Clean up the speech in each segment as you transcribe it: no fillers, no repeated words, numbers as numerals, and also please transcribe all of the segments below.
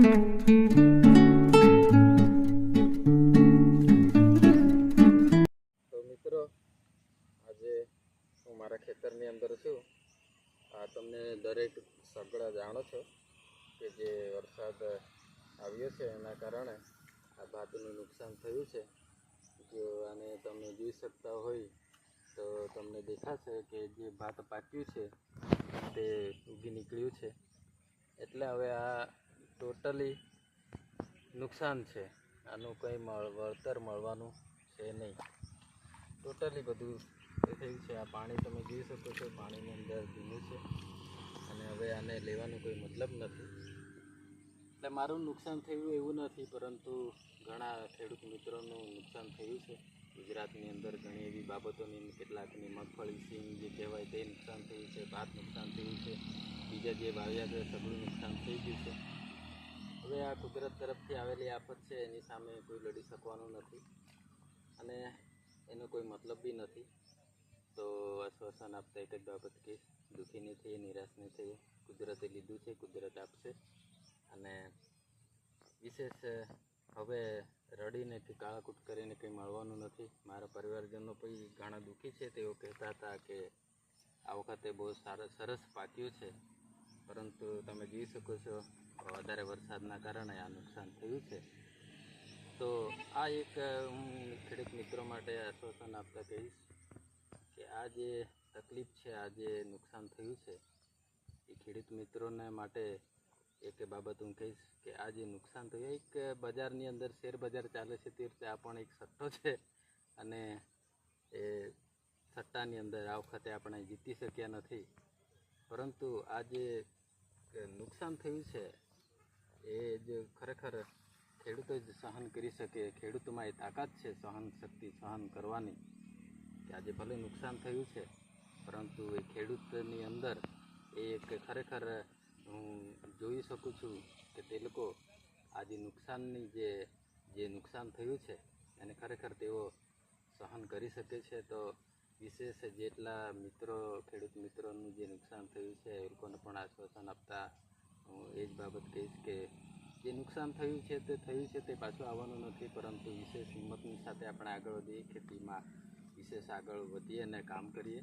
તો મિત્રો, આજે હું મારા ખેતરની અંદર છું. આ તમને દરેક સગડા જાણો છો કે જે વરસાદ આવ્યો છે એના કારણે આ ભાતનું નુકસાન થયું છે. જો આને તમે જોઈ શકતા હોય તો તમને દેખાશે કે જે ભાત પાક્યું છે તે ઉગી નીકળ્યું છે. એટલે હવે આ ટોટલી નુકસાન છે. આનું કંઈ વળતર મળવાનું છે નહીં. ટોટલી બધું એ થયું છે. આ પાણી તમે જોઈ શકો છો, પાણીની અંદર ભીનું છે અને હવે આને લેવાનો કોઈ મતલબ નથી. એટલે મારું નુકસાન થયું એવું નથી, પરંતુ ઘણા ખેડૂત મિત્રોનું નુકસાન થયું છે. ગુજરાતની અંદર ઘણી એવી બાબતોની, કેટલાકની મગફળી, સિંગ જે કહેવાય તે નુકસાન થયું છે, ભાત નુકસાન થયું છે, બીજા જે વાવ્યા છે સગળું નુકસાન થઈ ગયું છે. હવે આ કુદરત તરફથી આવેલી આફત છે, એની સામે કોઈ લડી શકવાનું નથી અને એનો કોઈ મતલબ બી નથી. તો આશ્વાસન આપતા એક જ બાબત કે દુઃખી નહીં થઈએ, નિરાશ નહીં થઈએ. કુદરતે લીધું છે, કુદરત આપશે. અને વિશેષ હવે રડીને કે કાળાકૂટ કરીને કંઈ મળવાનું નથી. મારા પરિવારજનો પણ ઘણા દુઃખી છે. તેઓ કહેતા હતા કે આ વખતે બહુ સરસ પાક્યું છે, પરંતુ તમે જોઈ શકો છો વધારે વરસાદના કારણે આ નુકસાન થયું છે. તો આ એક હું ખેડૂત મિત્રો માટે આશ્વાસન આપતા કહીશ કે આ જે તકલીફ છે, આ જે નુકસાન થયું છે, એ ખેડૂત મિત્રોને માટે એક બાબત હું કહીશ કે આ જે નુકસાન થયું, એક બજારની અંદર શેર બજાર ચાલે છે તે રીતે આ પણ એક સટ્ટો છે અને એ સટ્ટાની અંદર આ વખતે આપણે જીતી શક્યા નથી. પરંતુ આ જે નુકસાન થયું છે એ જ ખરેખર ખેડૂતો જ સહન કરી શકે. ખેડૂતોમાં એ તાકાત છે, સહન શક્તિ સહન કરવાની, કે આજે ભલે નુકસાન થયું છે પરંતુ એ ખેડૂતની અંદર એ એક ખરેખર હું જોઈ શકું છું કે તે લોકો આજે નુકસાનની જે નુકસાન થયું છે એને ખરેખર તેઓ સહન કરી શકે છે. તો વિશેષ જેટલા મિત્રો, ખેડૂત મિત્રોનું જે નુકસાન થયું છે એ લોકોને પણ આશ્વાસન આપતા હું એ જ બાબત કહીશ કે જે નુકસાન થયું છે તે થયું છે, તે પાછું આવવાનું નથી. પરંતુ વિશેષ હિંમતની સાથે આપણે આગળ વધીએ, ખેતીમાં વિશેષ આગળ વધીએ અને કામ કરીએ.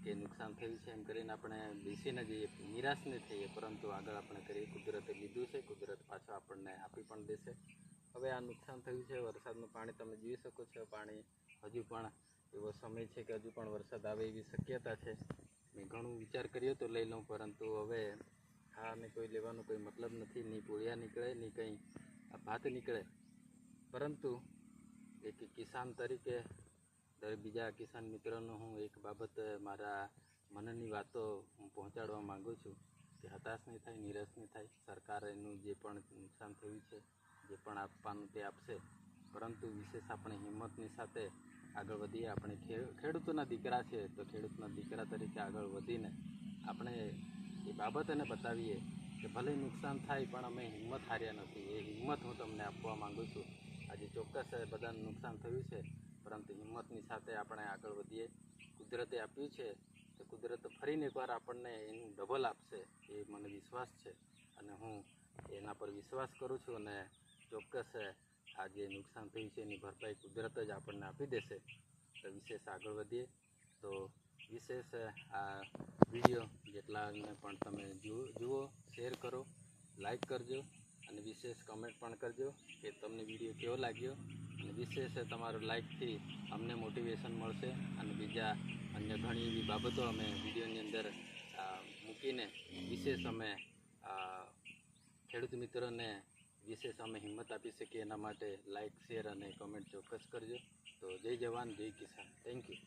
કે નુકસાન થયું છે એમ કરીને આપણે બેસીને જઈએ, નિરાશ નહીં થઈએ, પરંતુ આગળ આપણે કરીએ. કુદરતે લીધું છે, કુદરત પાછો આપણને આપી પણ દેશે. હવે આ નુકસાન થયું છે, વરસાદનું પાણી તમે જોઈ શકો છો. પાણી હજુ પણ એવો સમય છે કે હજુ પણ વરસાદ આવે એવી શક્યતા છે. મેં ઘણું વિચાર કર્યો તો લઈ લઉં, પરંતુ હવે આને કોઈ લેવાનો કોઈ મતલબ નથી. નહીં પૂળિયા નીકળે, નહીં કંઈ આ ભાત નીકળે. પરંતુ એક કિસાન તરીકે બીજા કિસાન મિત્રોનો હું એક બાબત, મારા મનની વાતો હું પહોંચાડવા માગું છું કે હતાશ નહીં થાય, નિરાશ નહીં થાય. સરકાર એનું જે પણ નુકસાન થયું છે, જે પણ આપવાનું તે આપશે, પરંતુ વિશેષ આપણે હિંમતની સાથે આગળ વધીએ. આપણે ખેડૂતોના દીકરા છે, તો ખેડૂતના દીકરા તરીકે આગળ વધીને આપણે એ બાબતને બતાવીએ કે ભલે નુકસાન થાય પણ અમે હિંમત હાર્યા નથી. એ હિંમત હું તમને આપવા માગું છું. આજે ચોક્કસ બધાને નુકસાન થયું છે, પરંતુ હિંમતની સાથે આપણે આગળ વધીએ. કુદરતે આપ્યું છે તો કુદરત ફરીને એકવાર આપણને એનું ડબલ આપશે, એ મને વિશ્વાસ છે અને હું એના પર વિશ્વાસ કરું છું. અને ચોક્કસ આ જે નુકસાન થયું છે એની ભરપાઈ કુદરત જ આપણને આપી દેશે. તો વિશેષ આગળ વધીએ. તો વિશેષ આ વિડીયો જેટલાને પણ તમે જુઓ, શેર કરો, લાઈક કરજો અને વિશેષ કમેન્ટ પણ કરજો કે તમને વિડીયો કેવો લાગ્યો. અને વિશેષ તમારો લાઈકથી અમને મોટિવેશન મળશે અને બીજા અન્ય ઘણી એવી બાબતો અમે વિડીયોની અંદર મૂકીને વિશેષ અમે ખેડૂત મિત્રોને વિશેષ અમે હિંમત આપી શકીએ. એના માટે લાઈક, શેર અને કમેન્ટ ચોક્કસ કરજો. તો જય જવાન, જય કિસાન. Thank you.